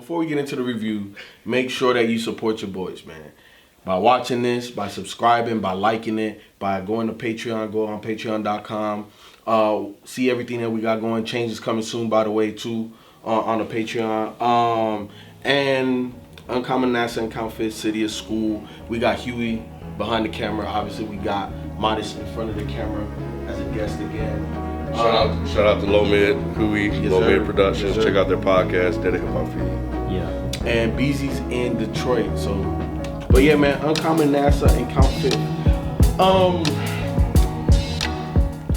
before we get into the review, make sure that you support your boys, man. By watching this, by subscribing, by liking it, by going to Patreon, go on patreon.com. See everything that we got going. Changes coming soon, by the way, too, on the Patreon. And Uncommon Nasa and Kount Fif, City of School. We got Huey behind the camera. Obviously, we got Modest in front of the camera as a guest again. Shout out to Low Mid, Huey, Low Mid Productions. Check out their podcast, Dead Hip Hop Feed. Yeah. And Beezy's in Detroit. So, but yeah, man, Uncommon Nasa and Kount Fif.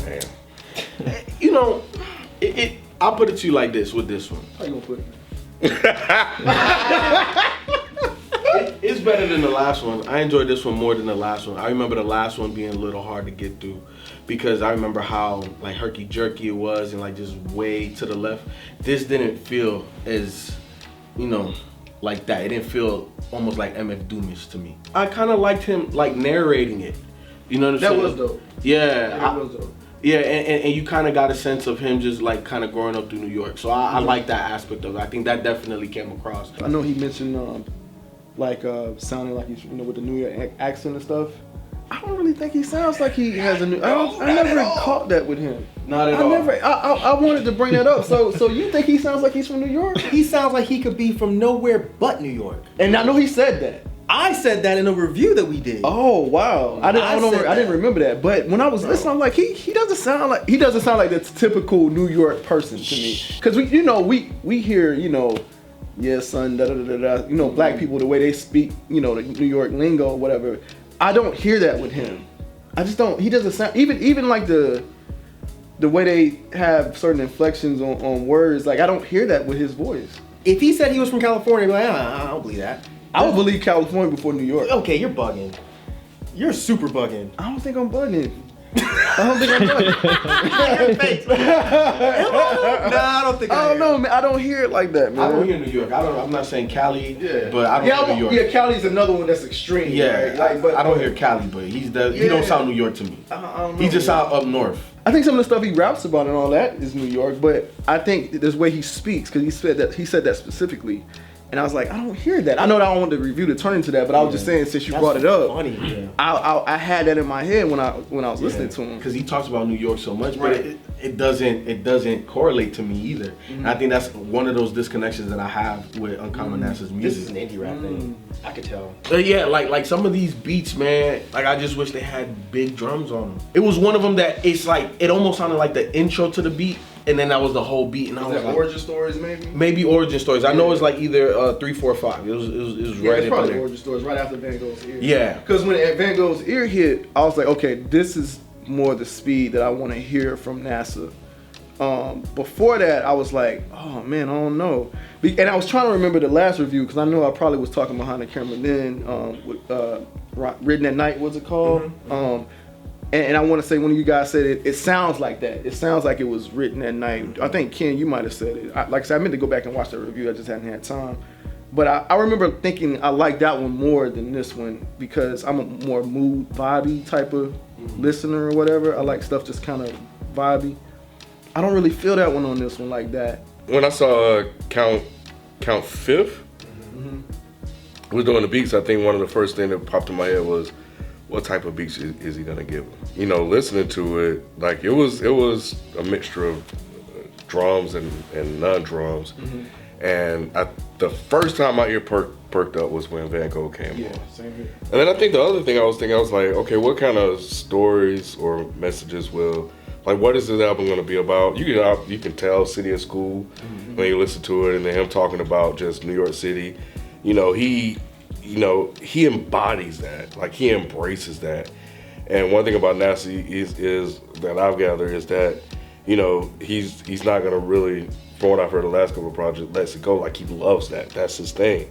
Damn. You know, I'll put it to you like this with this one. How you gonna put it? It's better than the last one. I enjoyed this one more than the last one. I remember the last one being a little hard to get through because I remember how like herky jerky it was and like just way to the left. This didn't feel as, you know, like that. It didn't feel almost like MF Doomish to me. I kind of liked him like narrating it. You know what I'm saying? That was dope. Yeah. That was dope. Yeah, and you kind of got a sense of him just like kind of growing up through New York. So I like that aspect of it. I think that definitely came across. I know he mentioned sounding like he's, you know, with the New York accent and stuff. I don't really think he sounds like he has a new. I never caught that with him. Not at all. I wanted to bring that up. So you think he sounds like he's from New York? He sounds like he could be from nowhere but New York. And I know he said that. I said that in a review that we did. Oh wow! I didn't remember that. But when I was listening, I'm like, he doesn't sound like the typical New York person to me. Because we hear, you know, yeah, son, da da da da. You know, black people, the way they speak, you know, the New York lingo or whatever. I don't hear that with him. I just don't. He doesn't sound even like the way they have certain inflections on words. Like I don't hear that with his voice. If he said he was from California, I'd be like, I don't believe that. I would believe California before New York. Okay, you're bugging. You're super bugging. I don't think I'm bugging. I don't think I'm bugging. Nah, I don't think I don't know, man. I don't hear it like that, man. I don't hear New York. I'm not saying Cali, but I don't hear New York. Yeah, Cali's another one that's extreme. Yeah, right? But I don't hear Cali, but he don't sound New York to me. I don't know. He just sound up north. I think some of the stuff he raps about and all that is New York, but I think this way he speaks, because he said that specifically. And I was like, I don't hear that. I know that I don't want the review to turn into that, but I was just saying, since you brought it up, funny. Yeah. I had that in my head when I was listening to him. Because he talks about New York so much, but it doesn't correlate to me either. And I think that's one of those disconnections that I have with Uncommon Nasa's music. This is an indie rap thing. I could tell. Yeah, like some of these beats, man, like I just wish they had big drums on them. It was one of them that it's like, it almost sounded like the intro to the beat, and then that was the whole beat. And I was like, Origin Stories, maybe? Maybe Origin Stories. I know it's like either 3, 4, 5. It was right it's probably there. Origin Stories, right after Van Gogh's Ear. Yeah. Because when Van Gogh's Ear hit, I was like, okay, this is more the speed that I want to hear from NASA. Before that, I was like, oh man, I don't know. And I was trying to remember the last review, because I know I probably was talking behind the camera then, with Written at Night, what's it called? Mm-hmm. And I want to say, one of you guys said it sounds like that. It sounds like it was written at night. I think, Ken, you might have said it. Like I said, I meant to go back and watch that review. I just hadn't had time. But I remember thinking I like that one more than this one, because I'm a more mood, vibey type of listener or whatever. I like stuff just kind of vibey. I don't really feel that one on this one like that. When I saw Kount Fif was doing the beats, I think one of the first things that popped in my head was, what type of beats is he gonna give him? You know, listening to it, like it was a mixture of drums and non-drums. And the first time my ear perked up was when Van Gogh came on. Yeah, same here. And then I think the other thing I was like, okay, what kind of stories or messages what is this album gonna be about? You can tell City of School when you listen to it, and then him talking about just New York City. You know, he embodies that, like he embraces that. And one thing about Nasa is that I've gathered is that, you know, he's not gonna really, from what I've heard the last couple of projects, lets it go. Like he loves that. That's his thing.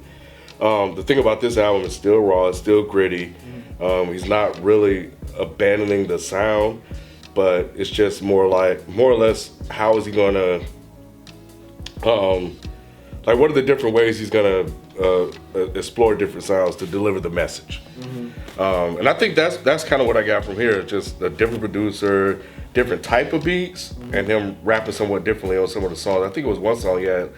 The thing about this album is still raw, it's still gritty. He's not really abandoning the sound, but it's just more or less, how is he gonna, like what are the different ways he's gonna explore different sounds to deliver the message. And I think that's kind of what I got from here, just a different producer, different type of beats, and him rapping somewhat differently on some of the songs. I think it was one song he had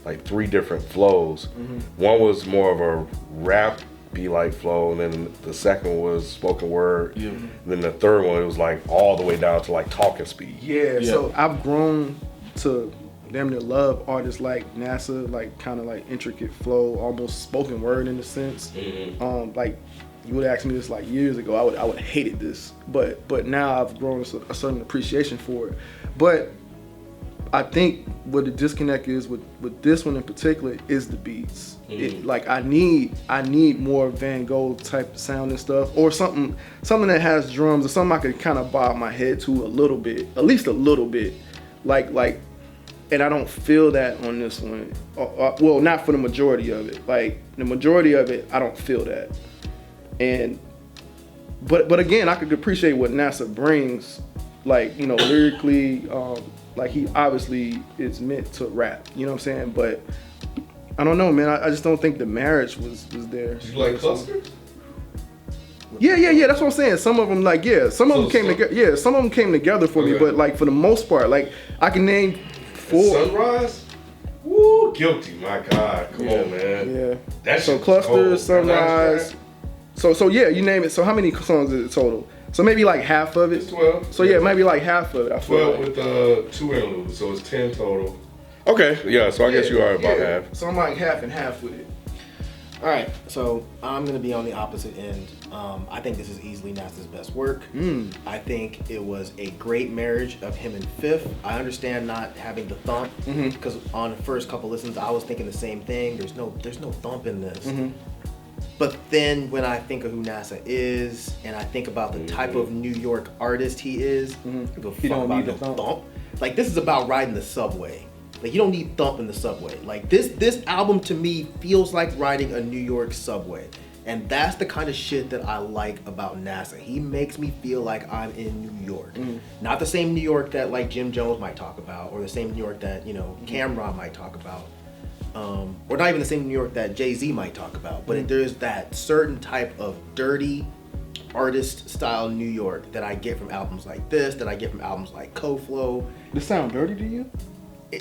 like 3 different flows. One was more of a rap like flow, and then the second was spoken word. And then the third one, it was like all the way down to like talking speed. Yeah. So I've grown to damn near love artists like NASA, like kind of like intricate flow, almost spoken word in a sense. Like you would ask me this like years ago, I would have hated this, but now I've grown a certain appreciation for it. But I think what the disconnect is with this one in particular is the beats. Like I need more Van Gogh type sound and stuff, or something that has drums, or something I could kind of bob my head to a little bit, at least a little bit, like. And I don't feel that on this one. Well, not for the majority of it. Like the majority of it, I don't feel that. And but again, I could appreciate what NASA brings, like, you know, lyrically. Like he obviously is meant to rap. You know what I'm saying? But I don't know, man. I just don't think the marriage was there. Did you like Clusters? Yeah. That's what I'm saying. Some of them, like, some of them came together. Yeah, some of them came together for me. But like for the most part, like I can name 4. Sunrise? Woo, guilty. My God, come on, man. Yeah. That So shit was Clusters, cold. Sunrise. So yeah, you name it. So how many songs is it total? So maybe like half of it. It's 12. So yeah, maybe like half of it. I feel 12 like. with 2 interludes, so it's 10 total. Okay, yeah. So I guess you are about half. So I'm like half and half with it. All right, so I'm gonna be on the opposite end. I think this is easily Nasa's best work. I think it was a great marriage of him and Fif. I understand not having the thump, because on the first couple listens, I was thinking the same thing. There's no thump in this. But then when I think of who NASA is, and I think about the type of New York artist he is, I go, fuck about no thump. Like, this is about riding the subway. Like, you don't need thump in the subway. Like, this album to me feels like riding a New York subway. And that's the kind of shit that I like about NASA. He makes me feel like I'm in New York. Not the same New York that, like, Jim Jones might talk about, or the same New York that, you know, Cameron might talk about. Or not even the same New York that Jay-Z might talk about. But there's that certain type of dirty artist style New York that I get from albums like this, that I get from albums like Koflo. Does it sound dirty to you?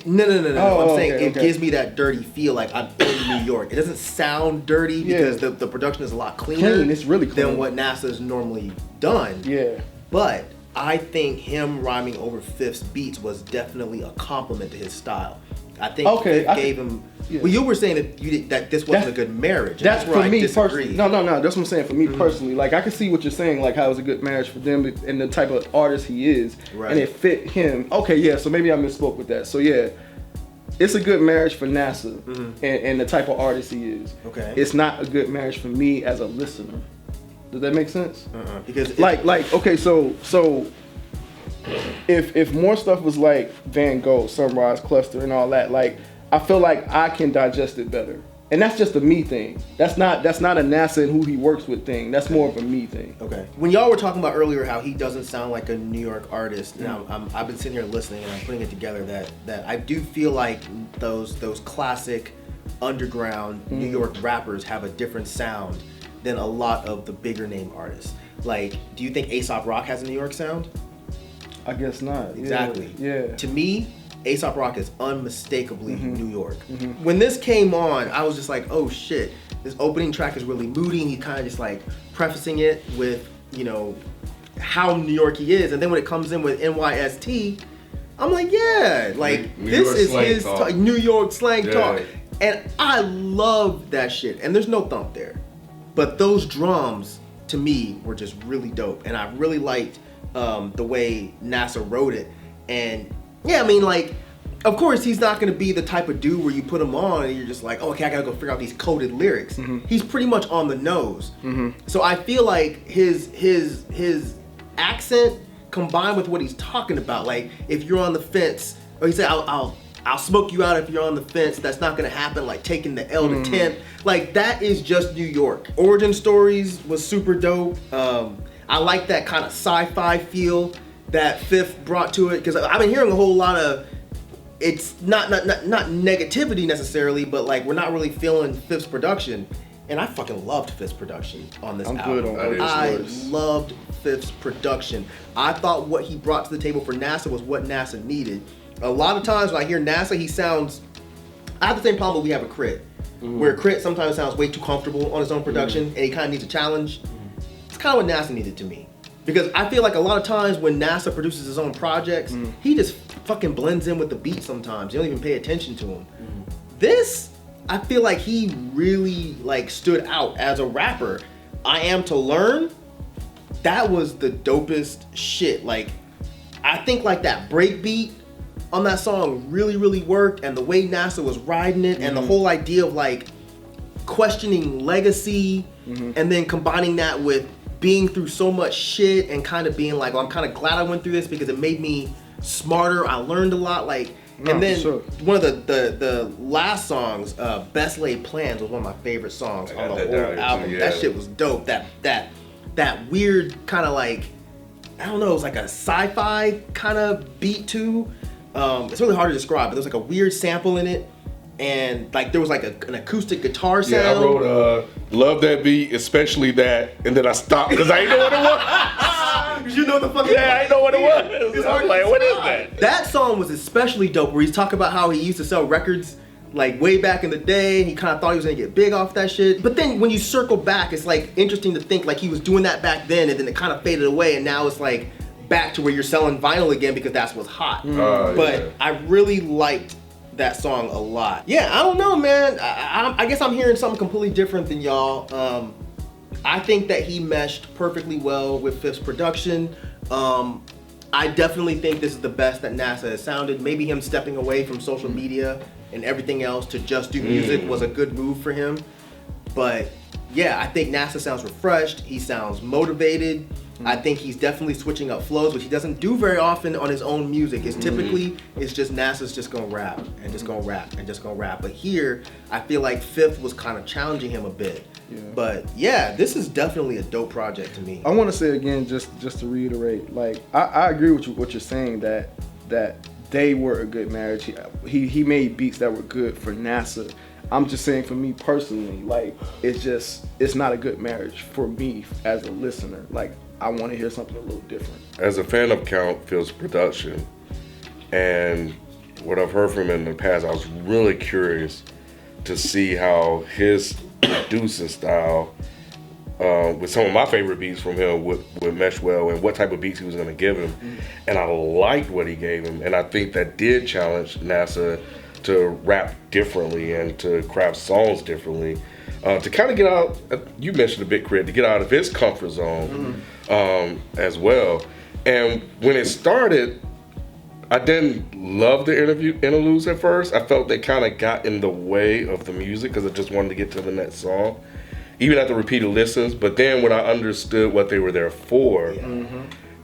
No. I'm saying okay. it gives me that dirty feel, like I'm in New York. It doesn't sound dirty because the production is a lot cleaner. It's really clean than what NASA's normally done. Yeah. But I think him rhyming over Fif's beats was definitely a compliment to his style. I think Fif gave him. Yeah. Well, you were saying that this wasn't a good marriage. That's where for me disagree. personally. No. That's what I'm saying. For me personally, like I can see what you're saying, like how it was a good marriage for them and the type of artist he is, and it fit him. Okay, yeah. So maybe I misspoke with that. So yeah, it's a good marriage for NASA and the type of artist he is. Okay. It's not a good marriage for me as a listener. Does that make sense? Because like okay, so if more stuff was like Van Gogh, Sunrise, Cluster, and all that, like I feel like I can digest it better. And that's just a me thing. That's not a NASA and who he works with thing. That's more of a me thing. Okay. When y'all were talking about earlier how he doesn't sound like a New York artist, now I've been sitting here listening and I'm putting it together that I do feel like those classic underground New York rappers have a different sound than a lot of the bigger name artists. Like, do you think A$AP Rock has a New York sound? I guess not. Exactly. Yeah. To me, A$AP Rock is unmistakably New York. When this came on, I was just like, oh shit, this opening track is really moody, and he kind of just like prefacing it with, you know, how New York he is. And then when it comes in with NYST, I'm like, yeah, like this is his New York slang talk. And I love that shit. And there's no thump there. But those drums, to me, were just really dope. And I really liked the way NASA wrote it. And yeah, I mean, like, of course, he's not going to be the type of dude where you put him on and you're just like, oh, okay, I got to go figure out these coded lyrics. He's pretty much on the nose. So I feel like his accent combined with what he's talking about, like, if you're on the fence, or he said, I'll smoke you out if you're on the fence. That's not going to happen, like taking the L to 10th. Like, that is just New York. Origin Stories was super dope. I like that kind of sci-fi feel that Fif brought to it, because I've been hearing a whole lot of, it's not negativity necessarily, but like we're not really feeling Fif's production, and I fucking loved Fif's production on this album. Good on that. I loved Fif's production. I thought what he brought to the table for NASA was what NASA needed. A lot of times when I hear NASA, he sounds I have the same problem we have with Crit, where Crit sometimes sounds way too comfortable on his own production, and he kind of needs a challenge. It's kind of what Nasa needed to me, because I feel like a lot of times when Nasa produces his own projects, he just fucking blends in with the beat sometimes. You don't even pay attention to him. This, I feel like he really like stood out as a rapper. I Am to Learn, that was the dopest shit. Like, I think like that break beat on that song really, really worked, and the way Nasa was riding it, and the whole idea of like questioning legacy, and then combining that with being through so much shit and kind of being like, well, I'm kind of glad I went through this because it made me smarter. I learned a lot. Like, and then one of the last songs, Best Laid Plans, was one of my favorite songs on the whole album. That shit was dope. That weird kind of like, I don't know, it was like a sci-fi kind of beat too. It's really hard to describe, but there was like a weird sample in it, and like there was like an acoustic guitar sound. Yeah, I wrote love that beat, especially that, and then I stopped because I didn't know what it was. You know the fucking I didn't know what it was. I was like, what is that? That song was especially dope, where he's talking about how he used to sell records like way back in the day, and he kind of thought he was gonna get big off that shit. But then when you circle back, it's like interesting to think like he was doing that back then, and then it kind of faded away, and now it's like back to where you're selling vinyl again because that's what's hot. But I really liked that song a lot. Yeah, I don't know, man. I guess I'm hearing something completely different than y'all. I think that he meshed perfectly well with Fif's production. I definitely think this is the best that Nasa has sounded. Maybe him stepping away from social media and everything else to just do music was a good move for him. But yeah, I think Nasa sounds refreshed. He sounds motivated. I think he's definitely switching up flows, which he doesn't do very often on his own music. It's typically, it's just Nasa's just gonna rap and just gonna rap and just gonna rap. But here, I feel like Fif was kind of challenging him a bit. But yeah, this is definitely a dope project to me. I want to say again, just to reiterate, like I agree with what you're saying, that they were a good marriage. He made beats that were good for Nasa. I'm just saying, for me personally, like it's not a good marriage for me as a listener. Like, I want to hear something a little different. As a fan of Kount Fif's production and what I've heard from him in the past, I was really curious to see how his producing style with some of my favorite beats from him would mesh well, and what type of beats he was going to give him. And I liked what he gave him, and I think that did challenge Nasa to rap differently and to craft songs differently, to kind of get out, you mentioned a bit, Crit, to get out of his comfort zone as well. And when it started, I didn't love the interludes at first. I felt they kind of got in the way of the music because I just wanted to get to the next song, even after repeated listens. But then when I understood what they were there for,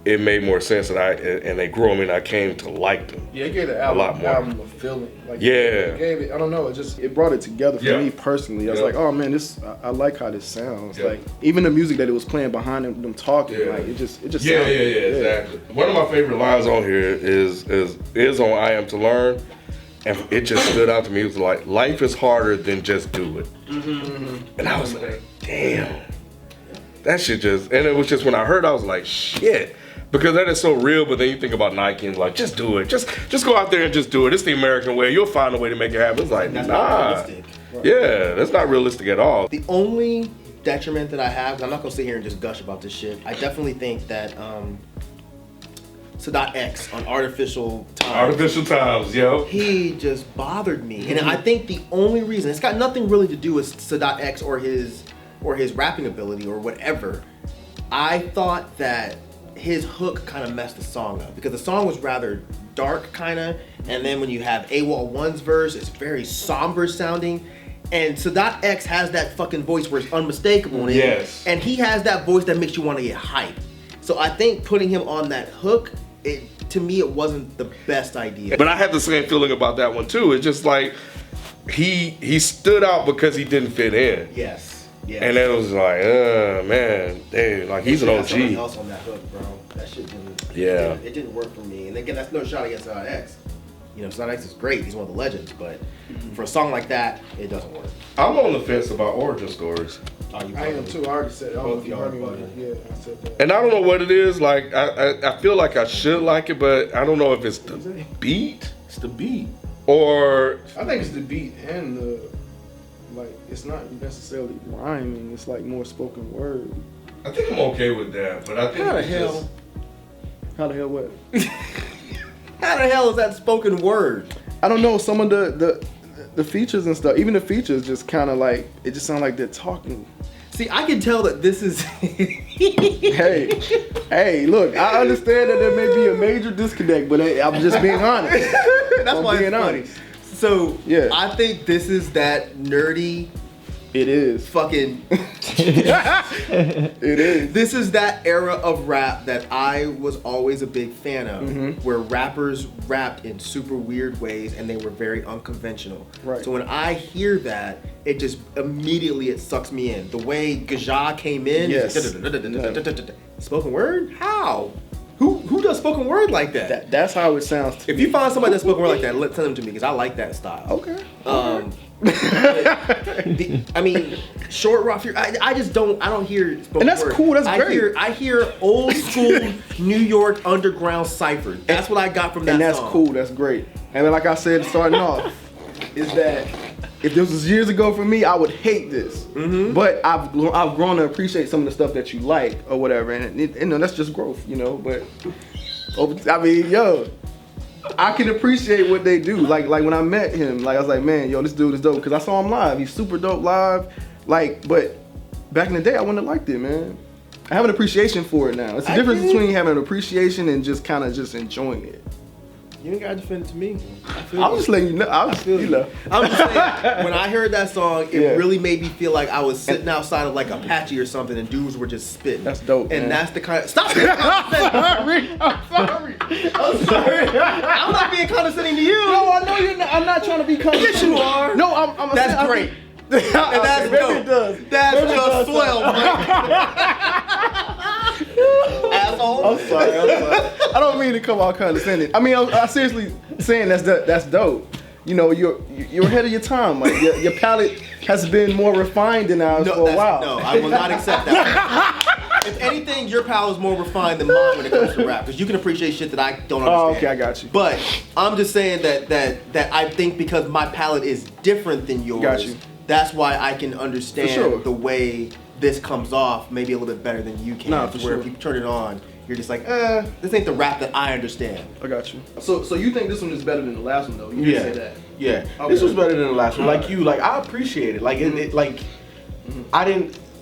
it made more sense, and they grew on me, and I came to like them. Yeah, it gave the a lot more. album a feeling. Like, Yeah. it gave it. I don't know. It brought it together for me personally. I was like, oh man, I like how this sounds. Like, even the music that it was playing behind them talking, like it just sounded good. Exactly. One of my favorite lines on here is on I Am to Learn, and it just stood out to me. It was like, life is harder than just do it. And I was like, damn, that shit just, and it was just, when I heard, I was like, shit. Because that is so real, but then you think about Nike and like, just do it. Just go out there and just do it. It's the American way. You'll find a way to make it happen. It's like, That's nah. not realistic. Yeah, that's not realistic at all. The only detriment that I have, 'cause I'm not gonna sit here and just gush about this shit, I definitely think that Sadat X on Artificial Times, yo. he just bothered me. And I think the only reason, it's got nothing really to do with Sadat X or his rapping ability or whatever. I thought that his hook kind of messed the song up, because the song was rather dark kind of, and then when you have AWOL1's verse, it's very somber sounding, and Sadat X has that fucking voice where it's unmistakable, and he has that voice that makes you want to get hype. So I think putting him on that hook, to me it wasn't the best idea. But I had the same feeling about that one too. It's just like, he stood out because he didn't fit in. Yes. And it was like, man, dang, like he's an OG. Something else on that hook, bro. That shit didn't. Yeah. It didn't work for me. And again, that's no shot against Sadat X. You know, Sadat X is great. He's one of the legends. But for a song like that, it doesn't work. I'm on the fence about origin stories. I am too. I already said it. Both y'all are Yeah, I said that. And I don't know what it is. Like, I feel like I should like it, but I don't know if it's the beat. It's the beat. Or I think it's the beat and the like. It's not necessarily rhyming. It's like more spoken word. I think I'm okay with that, but I think How the it's hell? just- How the hell what? How the hell is that spoken word? I don't know. Some of the features and stuff. Even the features just kind of like it just sound like they're talking. See, I can tell that this is. Hey, look. I understand that there may be a major disconnect, but I'm just being honest. That's why it's funny. So Yeah. I think this is that nerdy It is. fucking. It is. This is that era of rap that I was always a big fan of, where rappers rapped in super weird ways and they were very unconventional. Right. So when I hear that, it just immediately it sucks me in. The way Gaja came in, Yes. spoken word? How? Who does spoken word like that? That's how it sounds. To If me. you find somebody that's spoken word like that, let tell them to me because I like that style. Okay. I mean, short rough. I just don't. I don't hear spoken And that's word. cool, that's great. I hear old school New York underground cipher. That's what I got from that And that's song. cool. That's great. And then, like I said, starting off, is that if this was years ago for me, I would hate this. But I've grown to appreciate some of the stuff that you like or whatever, and that's just growth, But I mean, yo, I can appreciate what they do. Like when I met him, like I was like, man, yo, this dude is dope because I saw him live. He's super dope live. Like, but back in the day, I wouldn't have liked it, man. I have an appreciation for it now. It's the difference between having an appreciation and just kind of just enjoying it. You ain't gotta defend it to me. I'm just letting you know. I'm just saying, when I heard that song, it Yeah. really made me feel like I was sitting outside of like Apache or something, and dudes were just spitting. That's dope, And man. that's the kind of stop. I'm sorry. I'm not being condescending to you. No, I know you're not. I'm not trying to be Yes, you are. No, I'm That's great. And that's maybe dope. it does. That's Maybe it just does. swell, Myke. Asshole. I'm sorry. I don't mean to come out condescending. I mean, I'm seriously saying that's dope. You're ahead of your time. Like your palate has been more refined than ours for a while. No, I will not accept that. If anything, your palate is more refined than mine when it comes to rap, because you can appreciate shit that I don't understand. Oh, okay, I got you. But I'm just saying that I think because my palate is different than yours, Got you. that's why I can understand For sure. the way this comes off maybe a little bit better than you can. Nah, for where sure. if you turn it on, you're just like, this ain't the rap that I understand. I got you. So you think this one is better than the last one though? You Yeah. didn't say that. Yeah, Okay. this was better than the last one. Like you, like I appreciate it. Like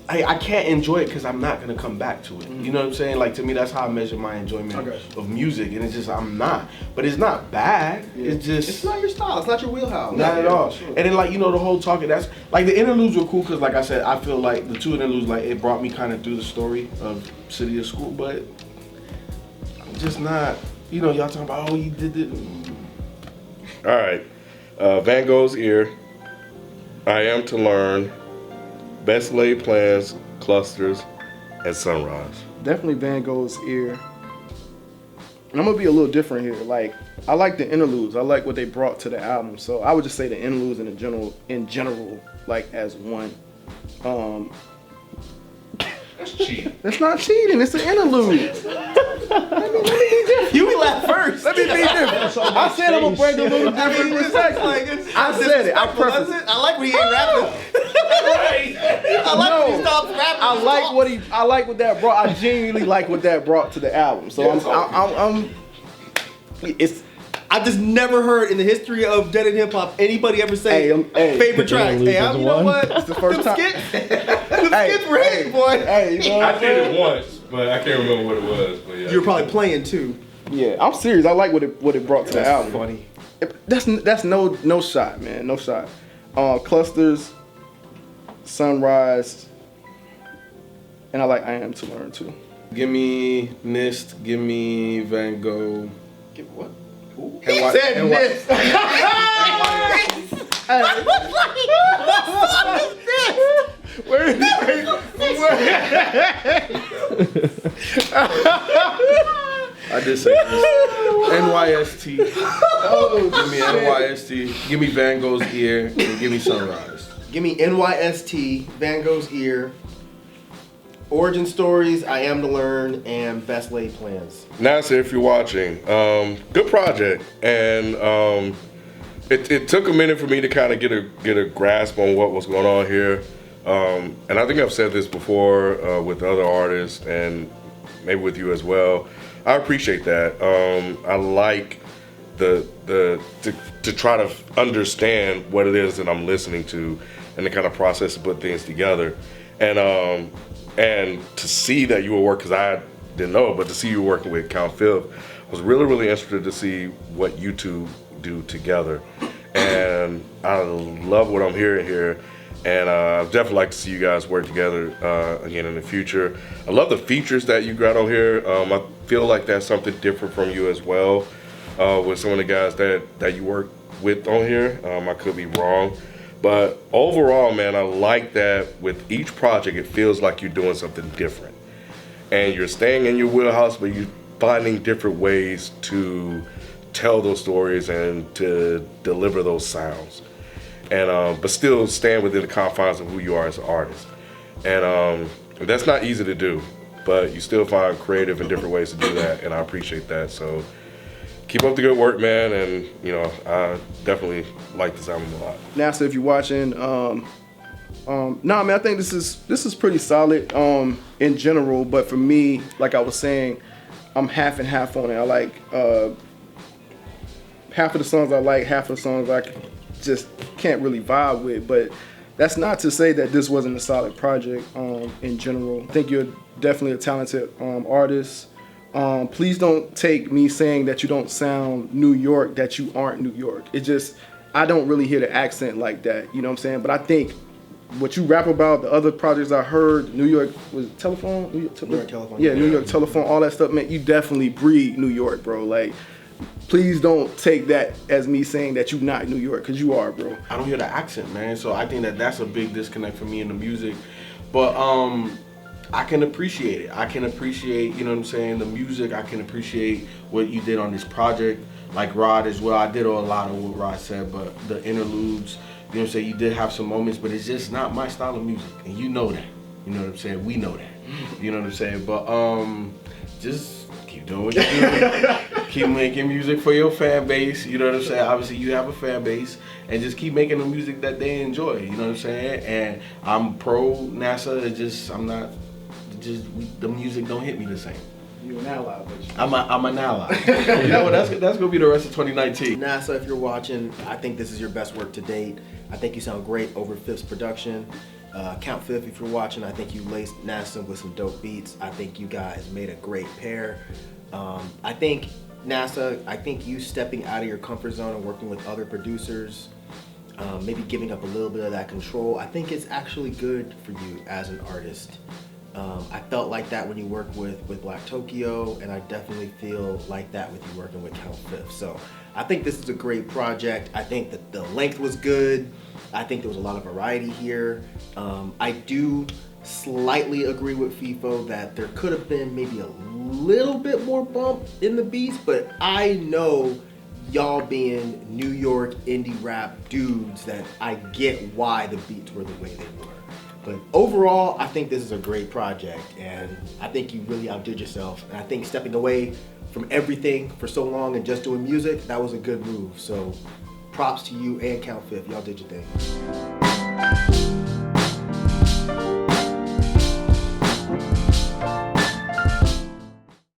I can't enjoy it because I'm not gonna come back to it. You know what I'm saying? Like to me, that's how I measure my enjoyment I got you. of music, and it's just I'm not. But it's not bad. It's just It's not your style. It's not your wheelhouse. not at all. Sure. And then like the whole talking. That's like the interludes were cool because like I said, I feel like the two interludes like it brought me kind of through the story of City of School, but I'm just not. Y'all talking about oh you did it. all right. Van Gogh's Ear, I Am to Learn, Best Laid Plans, Clusters, and Sunrise. Definitely Van Gogh's Ear. And I'm gonna be a little different here. Like I like the interludes. I like what they brought to the album. So I would just say the interludes in general, like as one. That's cheating. That's not cheating. It's an interlude. You laugh first. Let me be different. I said I'm gonna bring a little different perspective. I said it. I prefaced it. I like when he ain't rapping. I like when he stops rapping. I like what that brought. I genuinely like what that brought to the album. So I've just never heard in the history of Dead End Hip Hop anybody ever say favorite track. Hey, you know what? It's the first time. Skits were hit, boy. Hey, you know what I I'm did saying? it once, but I can't remember what it was. But yeah. You were probably playing too. Yeah, I'm serious. I like what it brought to the album. Funny. That's no shot, man. No shot. Clusters, Sunrise, and I like I Am to Learn too. Give me NIST. Give me Van Gogh. Give what? He said NIST. Where is I just said NYST. Give me NYST. Give me Van Gogh's Ear. And give me Sunrise. Give me NYST, Van Gogh's Ear, Origin Stories, I Am to Learn, and Best Laid Plans. Nasa, if you're watching, good project, and it took a minute for me to kind of get a grasp on what was going on here. And I think I've said this before with other artists and maybe with you as well. I appreciate that. I like to try to understand what it is that I'm listening to and the kind of process to put things together. And to see that you were working, because I didn't know it, but to see you working with Kount Fif, I was really, really interested to see what you two do together. And I love what I'm hearing here. And I'd definitely like to see you guys work together again in the future. I love the features that you got on here. I feel like that's something different from you as well with some of the guys that you work with on here. I could be wrong. But overall, man, I like that with each project, it feels like you're doing something different. And you're staying in your wheelhouse, but you're finding different ways to tell those stories and to deliver those sounds. And but still stand within the confines of who you are as an artist. And that's not easy to do, but you still find creative and different ways to do that, and I appreciate that. So keep up the good work, man, and you know, I definitely like this album a lot. Nasa, if you're watching, man, I think this is pretty solid in general, but for me, like I was saying, I'm half and half on it. I like half of the songs I like, half of the songs I just can't really vibe with, but that's not to say that this wasn't a solid project in general. I think you're definitely a talented artist. Please don't take me saying that you don't sound New York, that you aren't New York. It just, I don't really hear the accent like that, you know what I'm saying? But I think what you rap about, the other projects I heard, New York, was it Telephone? New York Telephone. Yeah, New York Telephone, all that stuff, man, you definitely breed New York, bro. Like, please don't take that as me saying that you're not New York, because you are, bro. I don't hear the accent, man. So I think that that's a big disconnect for me in the music. But I can appreciate it. I can appreciate, you know what I'm saying, the music. I can appreciate what you did on this project. Like Rod as well. I did a lot of what Rod said, but the interludes, you know what I'm saying, you did have some moments, but it's just not my style of music. And you know that. You know what I'm saying? We know that. You know what I'm saying? But just keep doing what you're doing. Keep making music for your fan base. You know what I'm saying? Obviously, you have a fan base. And just keep making the music that they enjoy. You know what I'm saying? And I'm pro NASA. It just, I'm not, the music don't hit me the same. You an ally, but I'm an ally. You know what? That's gonna be the rest of 2019. NASA, if you're watching, I think this is your best work to date. I think you sound great over Fif's production. Kount Fif, if you're watching, I think you laced NASA with some dope beats. I think you guys made a great pair. I think NASA, I think you stepping out of your comfort zone and working with other producers, maybe giving up a little bit of that control, I think it's actually good for you as an artist. I felt like that when you worked with Black Tokyo, and I definitely feel like that with you working with Kount Fif. So I think this is a great project. I think that the length was good. I think there was a lot of variety here. I do slightly agree with Feefo that there could have been maybe a little bit more bump in the beats, but I know y'all being New York indie rap dudes that I get why the beats were the way they were. But overall, I think this is a great project, and I think you really outdid yourself. And I think stepping away from everything for so long and just doing music, that was a good move. So props to you and Kount Fif. Y'all did your thing.